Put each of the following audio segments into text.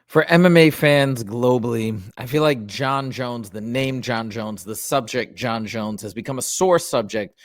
For MMA fans globally, I feel like Jon Jones, the name Jon Jones, the subject Jon Jones has become a sore subject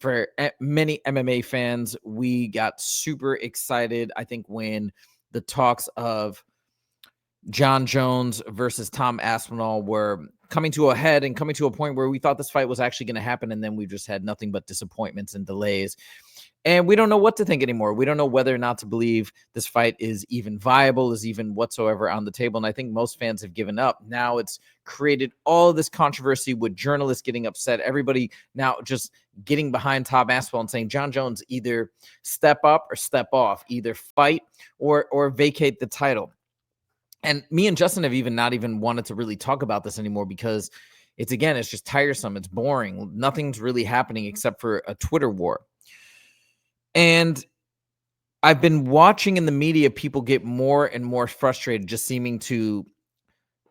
for many MMA fans. We got super excited, I think, when the talks of Jon Jones versus Tom Aspinall were coming to a head and coming to a point where we thought this fight was actually going to happen. And then we just had nothing but disappointments and delays. And we don't know what to think anymore. We don't know whether or not to believe this fight is even viable, is even whatsoever on the table. And I think most fans have given up. Now it's created all this controversy with journalists getting upset. Everybody now just getting behind Tom Aspinall and saying, Jon Jones, either step up or step off, either fight or vacate the title. And me and Justin have not even wanted to really talk about this anymore because it's just tiresome. It's boring. Nothing's really happening except for a Twitter war. And I've been watching in the media people get more and more frustrated, just seeming to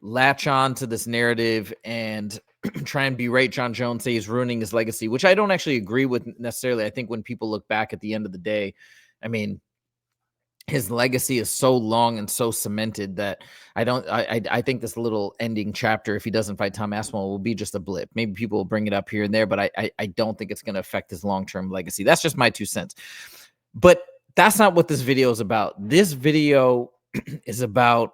latch on to this narrative and try and berate Jon Jones, say he's ruining his legacy, which I don't actually agree with necessarily. I think when people look back at the end of the day, I mean, his legacy is so long and so cemented that I think this little ending chapter, if he doesn't fight Tom Aspinall, will be just a blip. Maybe people will bring it up here and there, but I don't think it's going to affect his long-term legacy. That's just my 2 cents. But that's not what this video is about. This video is about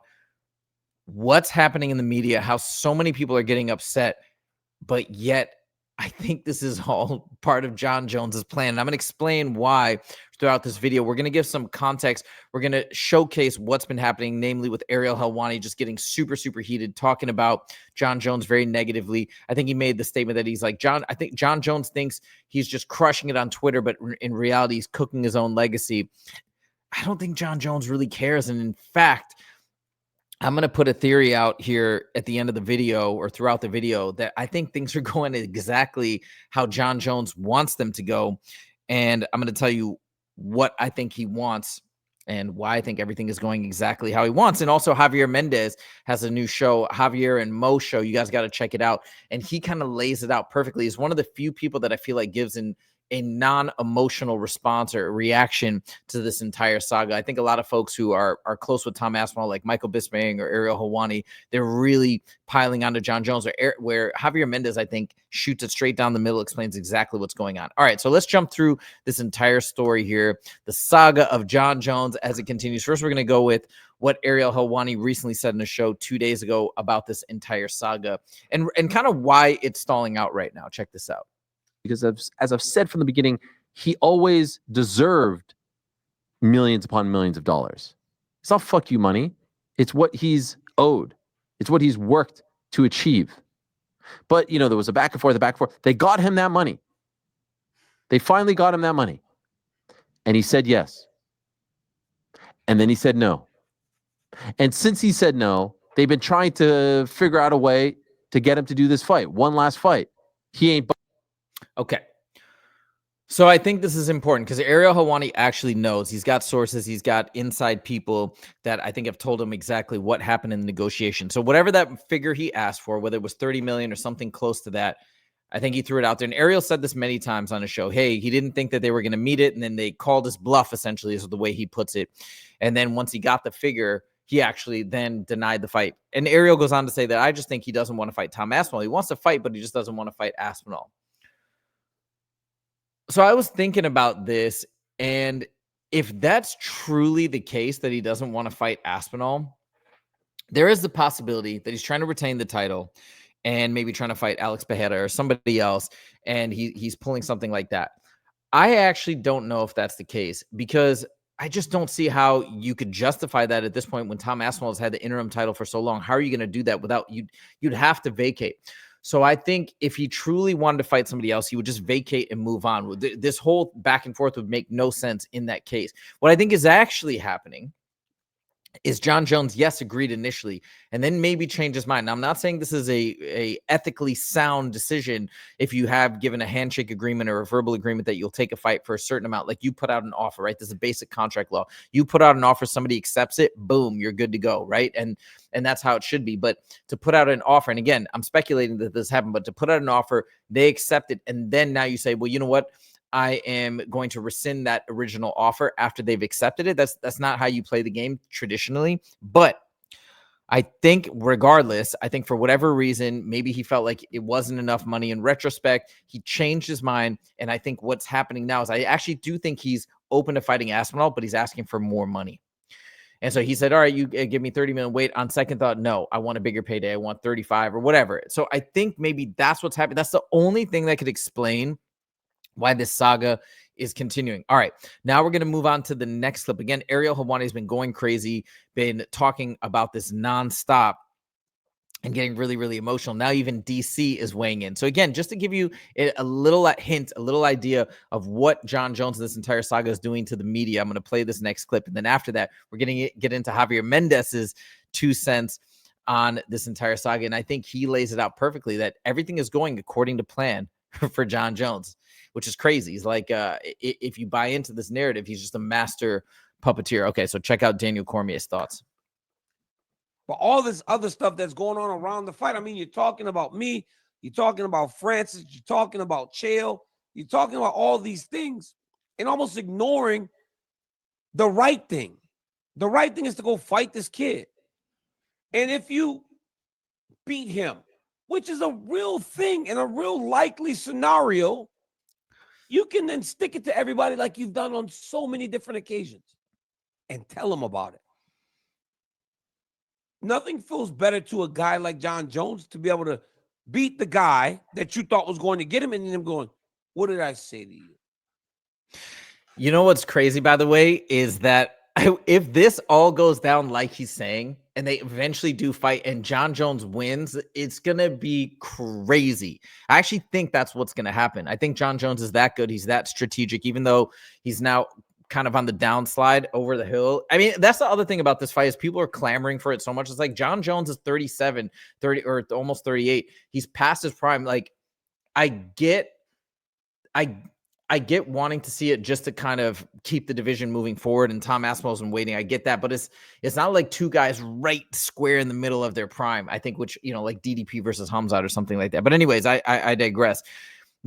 what's happening in the media, how so many people are getting upset, but yet I think this is all part of Jon Jones's plan. And I'm going to explain why throughout this video. We're going to give some context. We're going to showcase what's been happening, namely with Ariel Helwani just getting super, super heated, talking about Jon Jones very negatively. I think he made the statement that he's like, I think Jon Jones thinks he's just crushing it on Twitter, but in reality, he's cooking his own legacy. I don't think Jon Jones really cares. And in fact, I'm going to put a theory out here at the end of the video or throughout the video that I think things are going exactly how Jon Jones wants them to go. And I'm going to tell you what I think he wants and why I think everything is going exactly how he wants. And also Javier Mendez has a new show, Javier and Mo show. You guys got to check it out. And he kind of lays it out perfectly. He's one of the few people that I feel like gives a non-emotional response or reaction to this entire saga. I think a lot of folks who are close with Tom Aspinall, like Michael Bisping or Ariel Helwani, they're really piling onto Jon Jones, where Javier Mendez, I think, shoots it straight down the middle, explains exactly what's going on. All right, so let's jump through this entire story here, the saga of Jon Jones as it continues. First, we're going to go with what Ariel Helwani recently said in a show 2 days ago about this entire saga and kind of why it's stalling out right now. Check this out. Because as I've said from the beginning, he always deserved millions upon millions of dollars. It's not fuck you money. It's what he's owed. It's what he's worked to achieve. But, there was a back and forth. They got him that money. They finally got him that money. And he said yes. And then he said no. And since he said no, they've been trying to figure out a way to get him to do this fight. One last fight. He ain't. Okay. So I think this is important because Ariel Helwani actually knows. He's got sources. He's got inside people that I think have told him exactly what happened in the negotiation. So whatever that figure he asked for, whether it was 30 million or something close to that, I think he threw it out there. And Ariel said this many times on his show. Hey, he didn't think that they were going to meet it. And then they called his bluff, essentially, is the way he puts it. And then once he got the figure, he actually then denied the fight. And Ariel goes on to say that I just think he doesn't want to fight Tom Aspinall. He wants to fight, but he just doesn't want to fight Aspinall. So I was thinking about this, and if that's truly the case that he doesn't want to fight Aspinall, there is the possibility that he's trying to retain the title and maybe trying to fight Alex Pereira or somebody else, and he's pulling something like that. I actually don't know if that's the case because I just don't see how you could justify that at this point when Tom Aspinall has had the interim title for so long. How are you going to do that without you'd have to vacate? So I think if he truly wanted to fight somebody else, he would just vacate and move on. This whole back and forth would make no sense in that case. What I think is actually happening is Jon Jones, yes, agreed initially, and then maybe changed his mind. Now, I'm not saying this is a ethically sound decision if you have given a handshake agreement or a verbal agreement that you'll take a fight for a certain amount. Like you put out an offer, right? This is a basic contract law. You put out an offer, somebody accepts it, boom, you're good to go, right? And that's how it should be. But to put out an offer, and again, I'm speculating that this happened, but to put out an offer, they accept it, and then now you say, well, you know what? I am going to rescind that original offer after they've accepted it. That's not how you play the game traditionally. But I think regardless, I think for whatever reason, maybe he felt like it wasn't enough money. In retrospect, he changed his mind. And I think what's happening now is I actually do think he's open to fighting Aspinall, but he's asking for more money. And so he said, all right, you give me 30 million. Wait, on second thought, no, I want a bigger payday. I want 35 or whatever. So I think maybe that's what's happening. That's the only thing that could explain why this saga is continuing. All right, now we're going to move on to the next clip. Again, Ariel Helwani has been going crazy, been talking about this nonstop and getting really, really emotional. Now even DC is weighing in. So again, just to give you a little hint, a little idea of what Jon Jones and this entire saga is doing to the media, I'm going to play this next clip. And then after that, we're going to get into Javier Mendez's 2 cents on this entire saga. And I think he lays it out perfectly that everything is going according to plan for Jon Jones, which is crazy. He's like, if you buy into this narrative, he's just a master puppeteer. Okay, so check out Daniel Cormier's thoughts. But all this other stuff that's going on around the fight, I mean, you're talking about me, you're talking about Francis, you're talking about Chael, you're talking about all these things and almost ignoring the right thing. The right thing is to go fight this kid. And if you beat him, which is a real thing and a real likely scenario, you can then stick it to everybody like you've done on so many different occasions and tell them about it. Nothing feels better to a guy like Jon Jones to be able to beat the guy that you thought was going to get him and then going, what did I say to you? You know what's crazy, by the way, is that if this all goes down like he's saying, and they eventually do fight and Jon Jones wins, it's going to be crazy. I actually think that's what's going to happen. I think Jon Jones is that good. He's that strategic, even though he's now kind of on the downslide over the hill. I mean, that's the other thing about this fight is people are clamoring for it so much. It's like Jon Jones is 37, 30, or almost 38. He's past his prime. Like, I get wanting to see it just to kind of keep the division moving forward, and Tom Aspinall's been waiting. I get that, but it's not like two guys right square in the middle of their prime. I think, which, like DDP versus Hamzat or something like that. But anyways, I digress.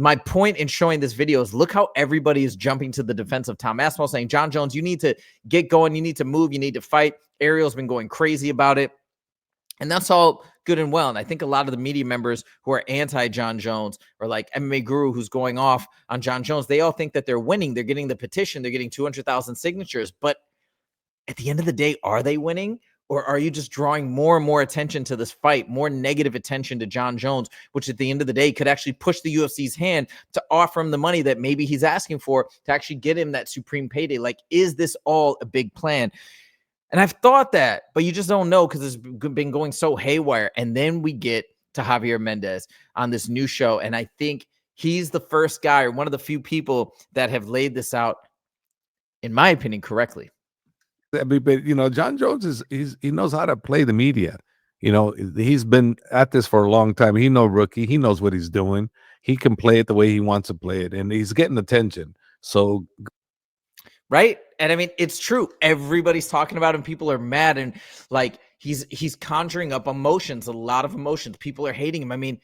My point in showing this video is look how everybody is jumping to the defense of Tom Aspinall, saying, Jon Jones, you need to get going. You need to move. You need to fight. Ariel's been going crazy about it. And that's all good and well. And I think a lot of the media members who are anti-Jon Jones, or like MMA Guru who's going off on Jon Jones, they all think that they're winning. They're getting the petition. They're getting 200,000 signatures. But at the end of the day, are they winning? Or are you just drawing more and more attention to this fight, more negative attention to Jon Jones, which at the end of the day could actually push the UFC's hand to offer him the money that maybe he's asking for to actually get him that supreme payday? Like, is this all a big plan? And I've thought that, but you just don't know because it's been going so haywire. And then we get to Javier Mendez on this new show. And I think he's the first guy, or one of the few people that have laid this out, in my opinion, correctly. But Jon Jones he knows how to play the media. He's been at this for a long time. He no rookie. He knows what he's doing. He can play it the way he wants to play it, and he's getting attention. So, right? And I mean, it's true. Everybody's talking about him. People are mad, and like he's conjuring up emotions, a lot of emotions. People are hating him. I mean,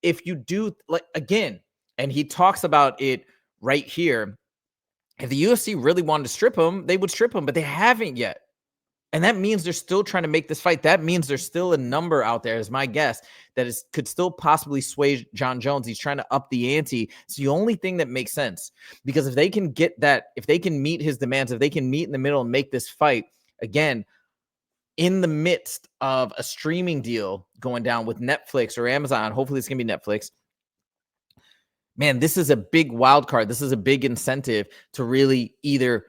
if you do, like, again, and he talks about it right here. If the UFC really wanted to strip him, they would strip him, but they haven't yet. And that means they're still trying to make this fight. That means there's still a number out there, is my guess, that could still possibly sway Jon Jones. He's trying to up the ante. It's the only thing that makes sense. Because if they can get that, if they can meet his demands, if they can meet in the middle and make this fight, again, in the midst of a streaming deal going down with Netflix or Amazon, hopefully it's going to be Netflix, man, this is a big wild card. This is a big incentive to really either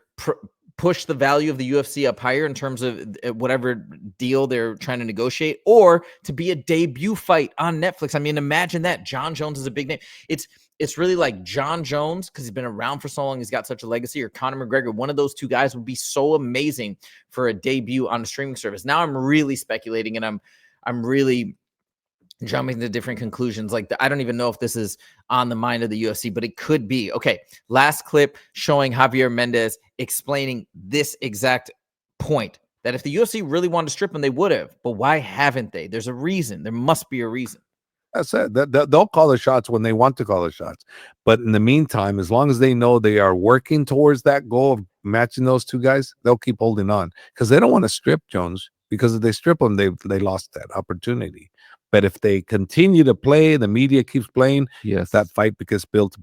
push the value of the UFC up higher in terms of whatever deal they're trying to negotiate, or to be a debut fight on Netflix. I mean, imagine that. Jon Jones is a big name. It's really like Jon Jones, because he's been around for so long, he's got such a legacy, or Conor McGregor. One of those two guys would be so amazing for a debut on a streaming service. Now I'm really speculating, and I'm really jumping to different conclusions. Like, I don't even know if this is on the mind of the UFC, but it could be. Okay, last clip showing Javier Mendez explaining this exact point, that if the UFC really wanted to strip him, they would have. But why haven't they? There's a reason. There must be a reason. That's it. They'll call the shots when they want to call the shots. But in the meantime, as long as they know they are working towards that goal of matching those two guys, they'll keep holding on, because they don't want to strip Jones. because if they strip them, they lost that opportunity. But if they continue to play, the media keeps playing, Yes. that fight gets built.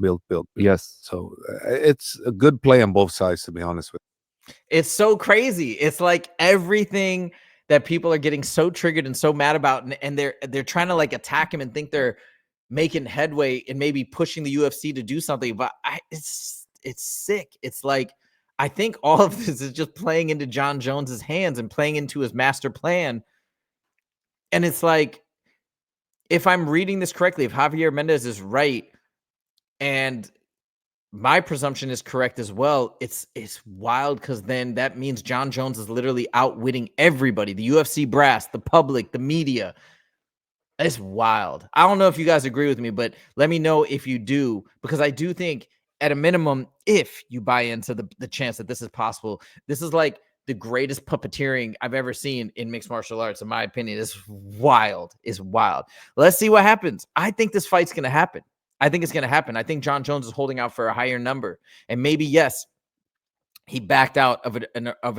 Yes. So it's a good play on both sides, to be honest with you. It's so crazy. It's like everything that people are getting so triggered and so mad about, and they're trying to like attack him and think they're making headway and maybe pushing the UFC to do something. But it's sick. It's like, I think all of this is just playing into Jon Jones's hands and playing into his master plan. And it's like, if I'm reading this correctly, if Javier Mendez is right, and my presumption is correct as well, it's wild, because then that means Jon Jones is literally outwitting everybody, the UFC brass, the public, the media. It's wild. I don't know if you guys agree with me, but let me know if you do, because I do think at a minimum, if you buy into the chance that this is possible, this is like the greatest puppeteering I've ever seen in mixed martial arts, in my opinion. It's wild. It's wild. Let's see what happens. I think this fight's going to happen. I think it's going to happen. I think Jon Jones is holding out for a higher number. And maybe, yes, he backed out of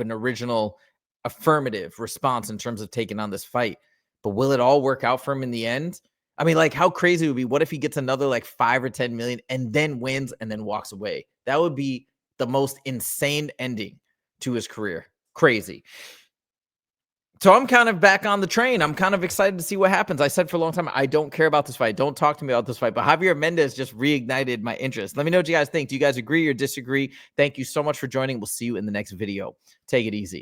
an original affirmative response in terms of taking on this fight. But will it all work out for him in the end? I mean, like, how crazy it would be? What if he gets another like 5 or 10 million and then wins and then walks away? That would be the most insane ending to his career. Crazy. So I'm kind of back on the train. I'm kind of excited to see what happens. I said for a long time, I don't care about this fight. Don't talk to me about this fight. But Javier Mendez just reignited my interest. Let me know what you guys think. Do you guys agree or disagree? Thank you so much for joining. We'll see you in the next video. Take it easy.